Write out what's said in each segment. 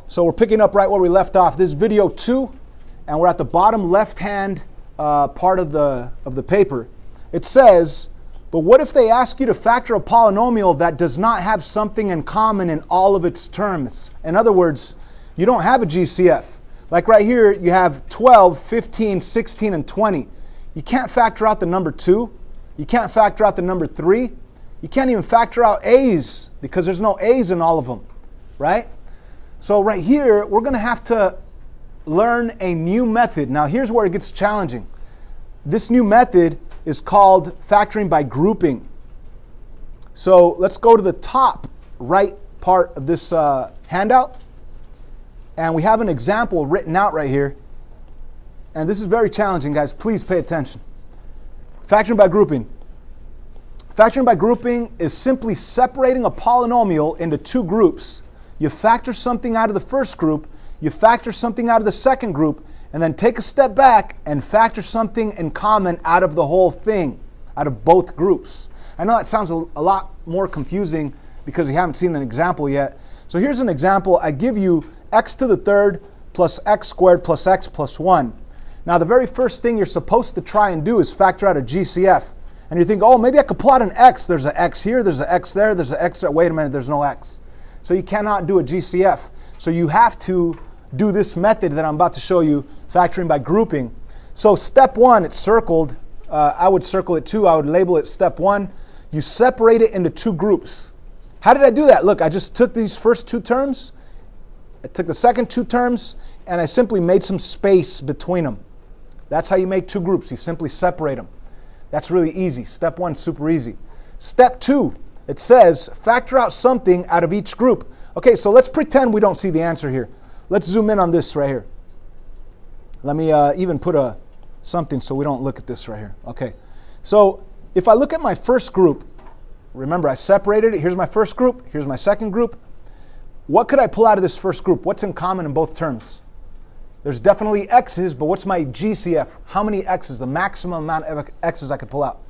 So we're picking up right where we left off. This is video 2, and we're at the bottom left-hand part of the paper. It says, but what if they ask you to factor a polynomial that does not have something in common in all of its terms? In other words, you don't have a GCF. Like right here, you have 12, 15, 16, and 20. You can't factor out the number 2. You can't factor out the number 3. You can't even factor out A's because there's no A's in all of them, right? So right here, we're going to have to learn a new method. Now here's where it gets challenging. This new method is called factoring by grouping. So let's go to the top right part of this handout. And we have an example written out right here. And this is very challenging, guys. Please pay attention. Factoring by grouping. Factoring by grouping is simply separating a polynomial into two groups. You factor something out of the first group, you factor something out of the second group, and then take a step back and factor something in common out of the whole thing, out of both groups. I know that sounds a lot more confusing because you haven't seen an example yet. So here's an example. I give you x to the third plus x squared plus x plus 1. Now the very first thing you're supposed to try and do is factor out a GCF. And you think, oh, maybe I could plot an x. There's an x here, there's an x there, there's an x there. Wait a minute, there's no x. So you cannot do a GCF. So you have to do this method that I'm about to show you, factoring by grouping. So step 1, it's circled. I would circle it too. I would label it step 1. You separate it into two groups. How did I do that? Look, I just took these first two terms, I took the second two terms, and I simply made some space between them. That's how you make two groups. You simply separate them. That's really easy. Step 1, super easy. Step 2, it says factor out something out of each group. Okay, so let's pretend we don't see the answer here. Let's zoom in on this right here. Let me even put something so we don't look at this right here. Okay, so if I look at my first group, remember I separated it. Here's my first group. Here's my second group. What could I pull out of this first group? What's in common in both terms? There's definitely x's, but what's my GCF? How many x's? The maximum amount of x's I could pull out?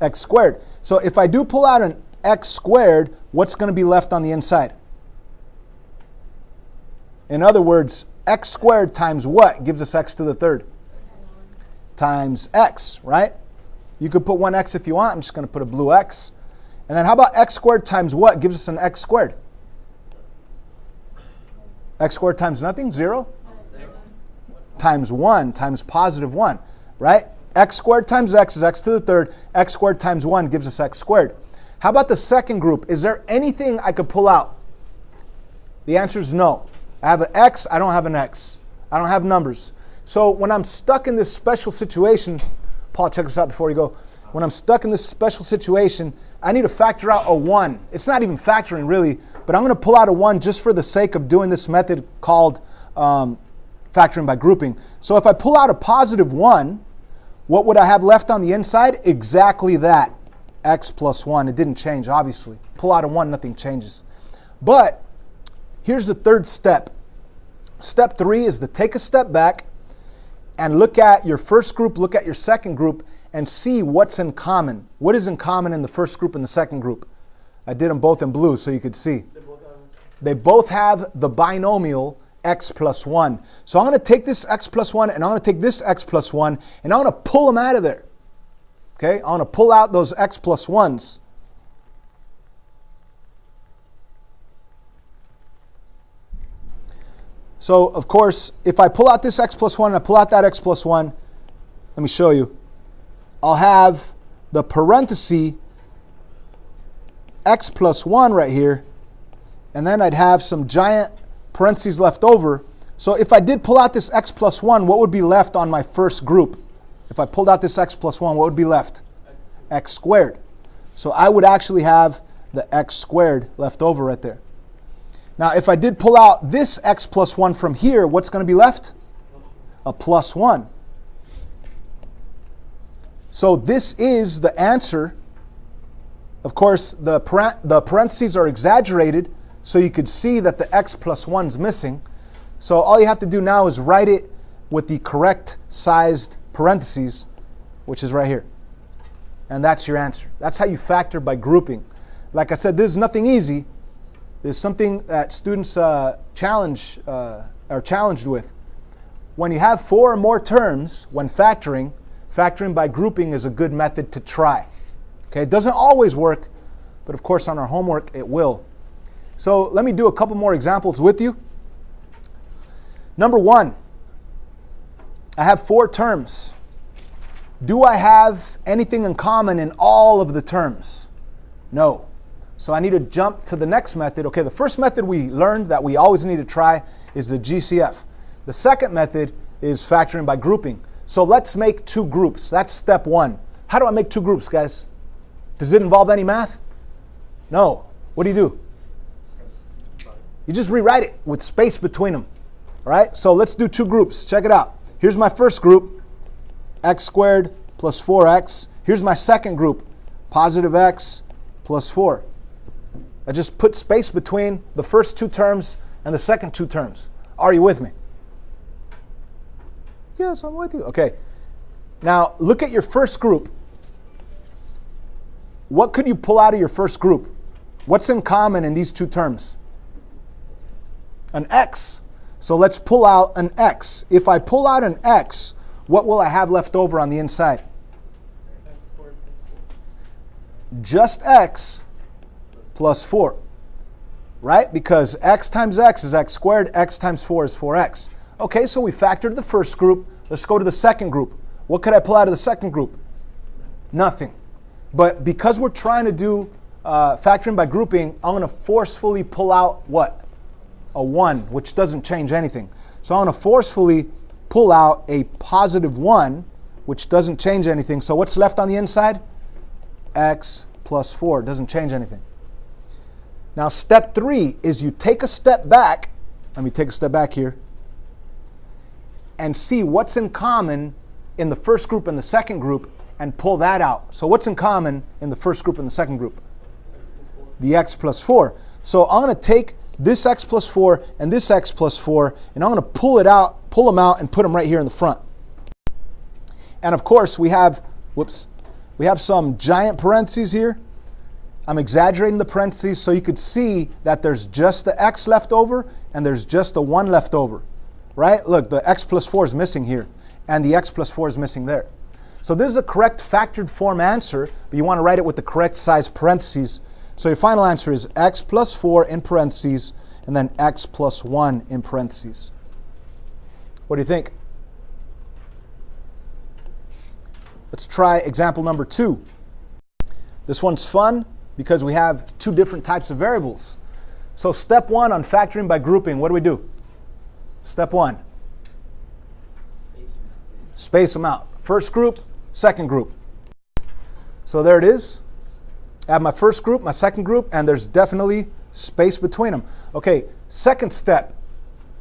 X squared. So if I do pull out an x squared, what's going to be left on the inside? In other words, x squared times what gives us x to the third? Times x, right? You could put 1x if you want. I'm just going to put a blue x. And then how about x squared times what gives us an x squared? X squared times nothing? 0? Times 1 times positive 1, right? X squared times x is x to the third. X squared times 1 gives us x squared. How about the second group? Is there anything I could pull out? The answer is no. I have an x, I don't have an x. I don't have numbers. So when I'm stuck in this special situation, Paul, check this out before you go. When I'm stuck in this special situation, I need to factor out a 1. It's not even factoring really, but I'm going to pull out a 1 just for the sake of doing this method called factoring by grouping. So if I pull out a positive 1, what would I have left on the inside? Exactly that, x plus 1. It didn't change, obviously. Pull out a 1, nothing changes. But here's the third step. Step 3 is to take a step back and look at your first group, look at your second group, and see what's in common. What is in common in the first group and the second group? I did them both in blue so you could see. They both have the binomial x plus 1. So I'm going to take this x plus 1 and I'm going to take this x plus 1 and I'm going to pull them out of there. Okay, I'm going to pull out those x plus 1s. So of course, if I pull out this x plus 1 and I pull out that x plus 1, let me show you. I'll have the parenthesis x plus 1 right here, and then I'd have some giant parentheses left over. So if I did pull out this x plus 1, what would be left on my first group? If I pulled out this x plus 1, what would be left? X squared. So I would actually have the x squared left over right there. Now if I did pull out this x plus 1 from here, what's going to be left? A plus 1. So this is the answer. Of course, the parentheses are exaggerated, so you could see that the x plus 1 is missing. So all you have to do now is write it with the correct sized parentheses, which is right here. And that's your answer. That's how you factor by grouping. Like I said, this is nothing easy. is something that students are challenged with. When you have 4 or more terms, when factoring by grouping is a good method to try. Okay, it doesn't always work, but of course on our homework it will. So let me do a couple more examples with you. Number 1, I have 4 terms. Do I have anything in common in all of the terms? No. So I need to jump to the next method. Okay, the first method we learned that we always need to try is the GCF. The second method is factoring by grouping. So let's make 2 groups. That's step 1. How do I make 2 groups, guys? Does it involve any math? No. What do? You just rewrite it with space between them. All right, so let's do 2 groups. Check it out. Here's my first group, x squared plus 4x. Here's my second group, positive x plus 4. I just put space between the first 2 terms and the second 2 terms. Are you with me? Yes, I'm with you. Okay. Now, look at your first group. What could you pull out of your first group? What's in common in these 2 terms? An x. So let's pull out an x. If I pull out an x, what will I have left over on the inside? Just x plus 4, right? Because x times x is x squared, x times 4 is 4x. Okay, so we factored the first group. Let's go to the second group. What could I pull out of the second group? Nothing. But because we're trying to do factoring by grouping, I'm going to forcefully pull out what? A 1, which doesn't change anything. So I'm going to forcefully pull out a positive 1, which doesn't change anything. So what's left on the inside? X plus 4, doesn't change anything. Now step 3 is you take a step back. Let me take a step back here and see what's in common in the first group and the second group and pull that out. So what's in common in the first group and the second group? The x plus 4. So I'm going to take this x plus 4 and this x plus 4, and I'm going to pull them out and put them right here in the front. And of course we have some giant parentheses here. I'm exaggerating the parentheses so you could see that there's just the x left over and there's just the 1 left over, right? Look, the x plus 4 is missing here and the x plus 4 is missing there. So this is a correct factored form answer, but you want to write it with the correct size parentheses. So your final answer is x plus 4 in parentheses and then x plus 1 in parentheses. What do you think? Let's try example number 2. This one's fun because we have 2 different types of variables. So step 1 on factoring by grouping, what do? Step 1. Space them out. First group, second group. So there it is. I have my first group, my second group, and there's definitely space between them. Okay, second step.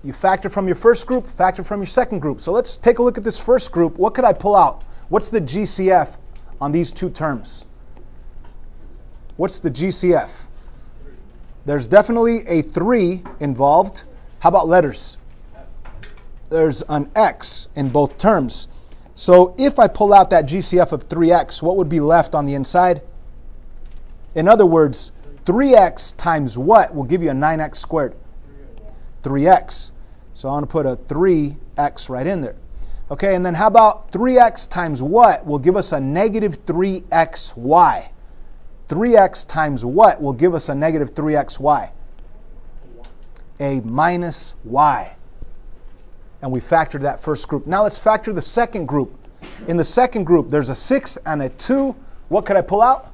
You factor from your first group, factor from your second group. So let's take a look at this first group. What could I pull out? What's the GCF on these 2 terms? What's the GCF? There's definitely a 3 involved. How about letters? There's an x in both terms. So if I pull out that GCF of 3x, what would be left on the inside? In other words, 3x times what will give you a 9x squared? 3x. So I'm going to put a 3x right in there. Okay, and then how about 3x times what will give us a negative 3xy? 3x times what will give us a negative 3xy? A minus y. And we factored that first group. Now let's factor the second group. In the second group, there's a 6 and a 2. What could I pull out?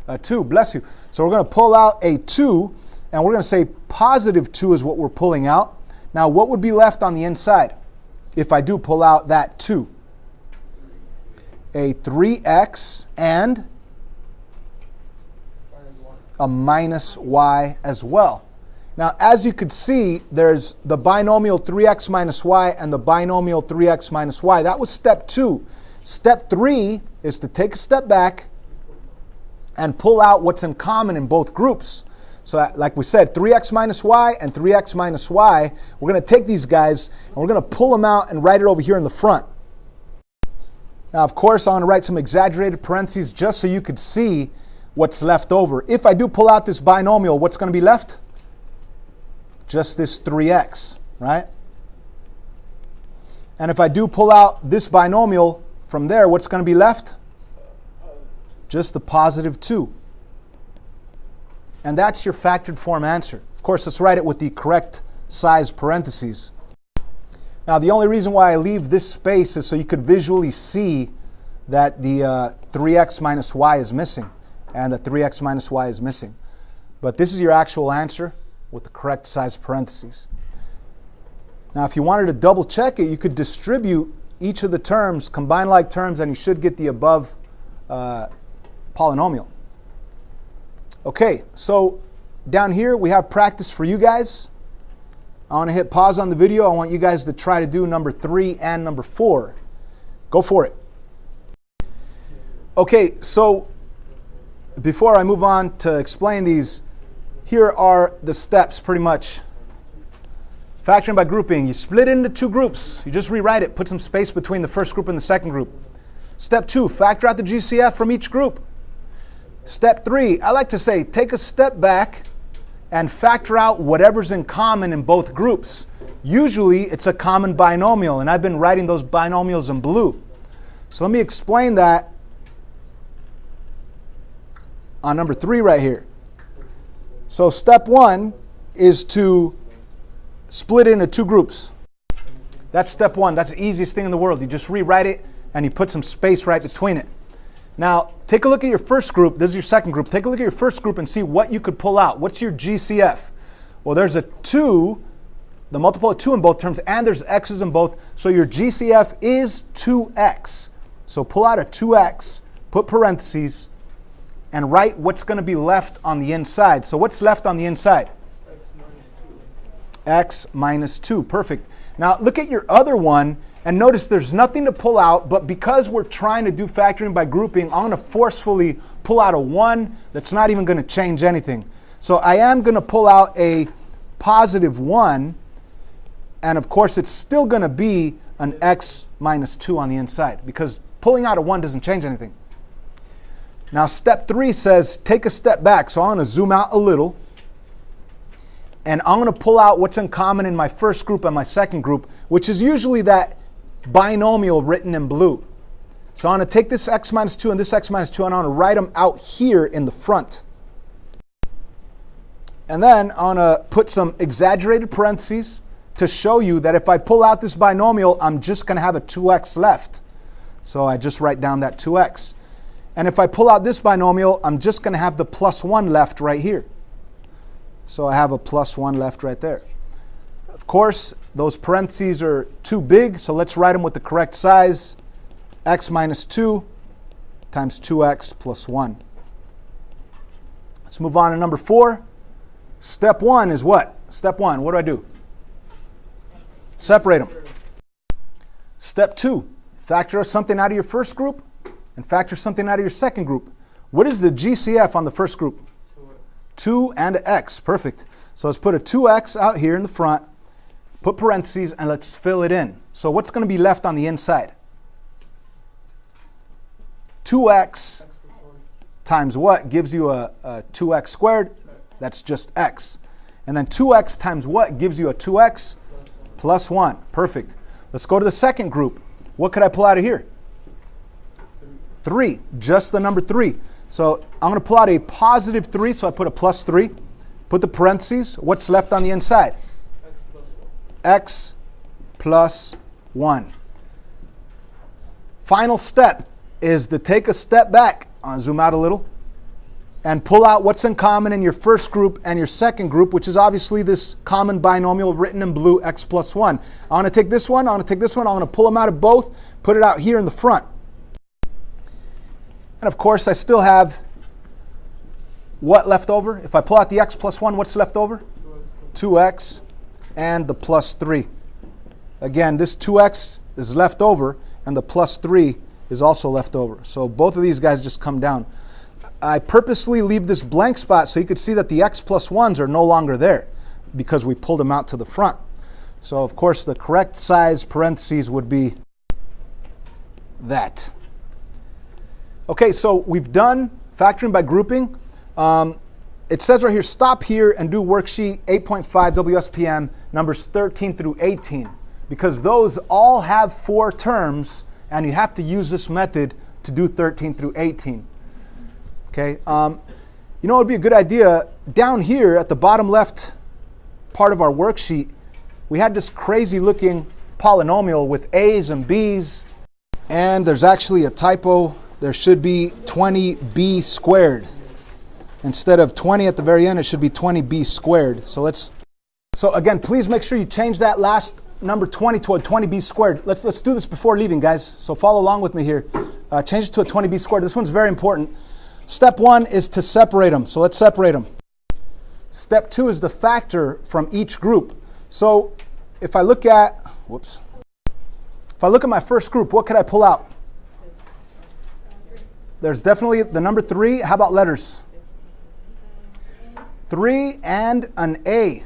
A 2, bless you. So we're going to pull out a 2, and we're going to say positive 2 is what we're pulling out. Now what would be left on the inside if I do pull out that 2? A 3x and a minus y as well. Now as you could see, there's the binomial 3x minus y and the binomial 3x minus y. That was step 2. Step 3 is to take a step back and pull out what's in common in both groups. So like we said, 3x minus y and 3x minus y, we're going to take these guys and we're going to pull them out and write it over here in the front. Now, of course, I'm going to write some exaggerated parentheses just so you could see what's left over. If I do pull out this binomial, what's going to be left? just this 3x, right? And if I do pull out this binomial from there, what's going to be left? Just the positive 2. And that's your factored form answer. Of course, let's write it with the correct size parentheses. Now, the only reason why I leave this space is so you could visually see that the 3x minus y is missing, and that 3x minus y is missing. But this is your actual answer with the correct size parentheses. Now, if you wanted to double check it, you could distribute each of the terms, combine like terms, and you should get the above polynomial. Okay, so down here we have practice for you guys. I want to hit pause on the video. I want you guys to try to do number 3 and number 4. Go for it. Okay, so before I move on to explain these, here are the steps pretty much. Factoring by grouping. You split it into 2 groups. You just rewrite it. Put some space between the first group and the second group. Step 2, factor out the GCF from each group. Step 3, I like to say, take a step back and factor out whatever's in common in both groups. Usually it's a common binomial, and I've been writing those binomials in blue. So let me explain that on number 3 right here. So step 1 is to split it into 2 groups. That's step 1. That's the easiest thing in the world. You just rewrite it and you put some space right between it. Now, take a look at your first group. This is your second group. Take a look at your first group and see what you could pull out. What's your GCF? Well, there's a 2, the multiple of 2 in both terms, and there's x's in both. So your GCF is 2x. So pull out a 2x, put parentheses, and write what's going to be left on the inside. So what's left on the inside? X minus 2. Perfect. Now look at your other one and notice there's nothing to pull out, but because we're trying to do factoring by grouping, I'm going to forcefully pull out a 1 that's not even going to change anything. So I am going to pull out a positive 1, and of course it's still going to be an x minus 2 on the inside because pulling out a 1 doesn't change anything. Now step 3 says take a step back. So I'm going to zoom out a little, and I'm going to pull out what's in common in my first group and my second group, which is usually that binomial written in blue. So I'm going to take this x minus 2 and this x minus 2, and I'm going to write them out here in the front. And then I'm going to put some exaggerated parentheses to show you that if I pull out this binomial, I'm just going to have a 2x left. So I just write down that 2x. And if I pull out this binomial, I'm just going to have the plus 1 left right here. So I have a plus 1 left right there. Of course, those parentheses are too big, so let's write them with the correct size. X minus 2 times 2x plus 1. Let's move on to number 4. Step 1 is what? Step 1, what do? Separate them. Step 2, factor something out of your first group and factor something out of your second group. What is the GCF on the first group? 2 and an x. Perfect. So let's put a 2x out here in the front, put parentheses, and let's fill it in. So what's going to be left on the inside? 2x times what gives you a 2x squared? That's just x. And then 2x times what gives you a 2x? Plus 1. Perfect. Let's go to the second group. What could I pull out of here? 3. Just the number 3. So I'm going to pull out a positive 3, so I put a plus 3. Put the parentheses. What's left on the inside? X plus 1. Final step is to take a step back. I'll zoom out a little. And pull out what's in common in your first group and your second group, which is obviously this common binomial written in blue, x plus 1. I want to take this one, I want to take this one, I want to pull them out of both, put it out here in the front. And of course, I still have what left over? If I pull out the x plus 1, what's left over? 2x and the plus 3. Again, this 2x is left over, and the plus 3 is also left over. So both of these guys just come down. I purposely leave this blank spot so you could see that the x plus 1s are no longer there because we pulled them out to the front. So of course, the correct size parentheses would be that. Okay, so we've done factoring by grouping. it says right here, stop here and do worksheet 8.5 WSPM numbers 13 through 18, because those all have 4 terms, and you have to use this method to do 13 through 18. Okay, you know, it would be a good idea, down here at the bottom left part of our worksheet, we had this crazy looking polynomial with A's and B's, and there's actually a typo. There should be 20b squared. Instead of 20 at the very end, it should be 20b squared. So again, please make sure you change that last number 20 to a 20b squared. Let's do this before leaving, guys. So follow along with me here. Change it to a 20b squared. This one's very important. Step 1 is to separate them. So let's separate them. Step 2 is the factor from each group. So if I look at, if I look at my first group, what could I pull out? There's definitely the number 3. How about letters? 3 and an A.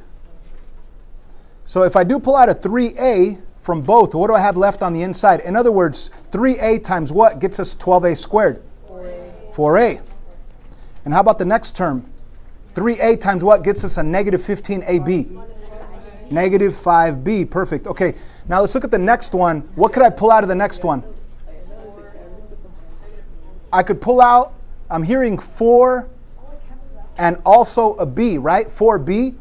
So if I do pull out a 3A from both, what do I have left on the inside? In other words, 3A times what gets us 12A squared? 4A. And how about the next term? 3A times what gets us a negative 15AB? Negative 5B. Perfect. Okay, now let's look at the next one. What could I pull out of the next one? I could pull out, I'm hearing 4 and also a B, right? 4B.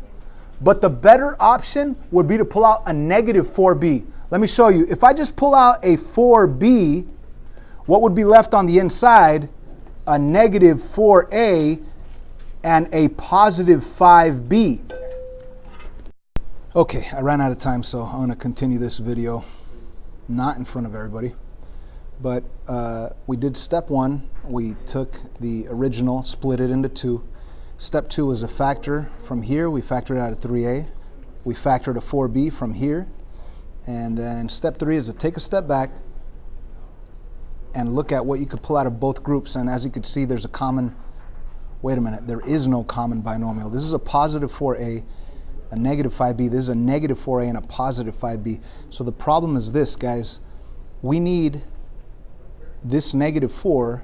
But the better option would be to pull out a negative 4B. Let me show you. If I just pull out a 4B, what would be left on the inside? A negative 4A and a positive 5B. Okay, I ran out of time, so I'm going to continue this video, not in front of everybody. But we did step 1. We took the original, split it into 2. Step 2 was a factor from here. We factored out a 3A. We factored a 4B from here. And then step 3 is to take a step back and look at what you could pull out of both groups. And as you can see, there's a common, wait a minute, there is no common binomial. This is a positive 4A, a negative 5B. This is a negative 4A and a positive 5B. So the problem is this, guys. We need this negative 4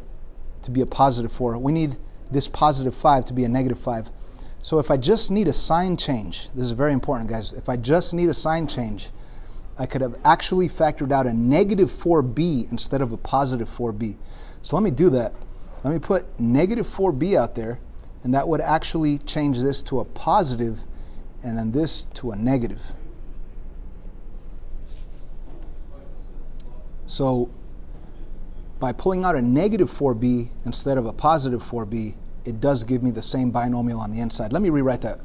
to be a positive 4. We need this positive 5 to be a negative 5. So if I just need a sign change, this is very important, guys. If I just need a sign change, I could have actually factored out a negative 4B instead of a positive 4B. So let me do that. Let me put negative 4B out there, and that would actually change this to a positive and then this to a negative. So by pulling out a negative 4B instead of a positive 4B, it does give me the same binomial on the inside. Let me rewrite that.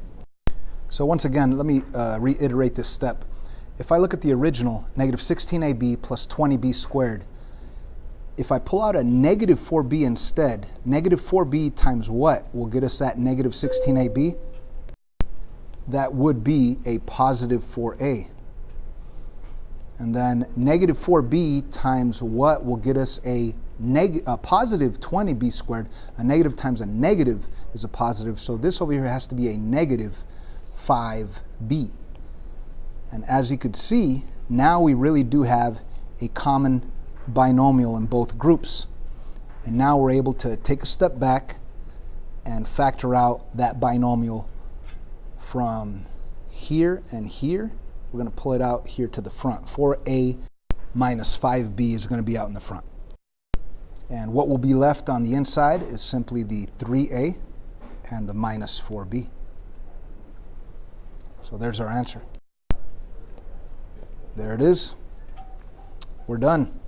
So once again, let me reiterate this step. If I look at the original, negative 16AB plus 20B squared, if I pull out a negative 4B instead, negative 4B times what will get us that negative 16AB? That would be a positive 4A. And then negative 4B times what will get us a positive 20B squared. A negative times a negative is a positive. So this over here has to be a negative 5B. And as you could see, now we really do have a common binomial in both groups. And now we're able to take a step back and factor out that binomial from here and here. We're going to pull it out here to the front. 4A minus 5B is going to be out in the front. And what will be left on the inside is simply the 3A and the minus 4B. So there's our answer. There it is. We're done.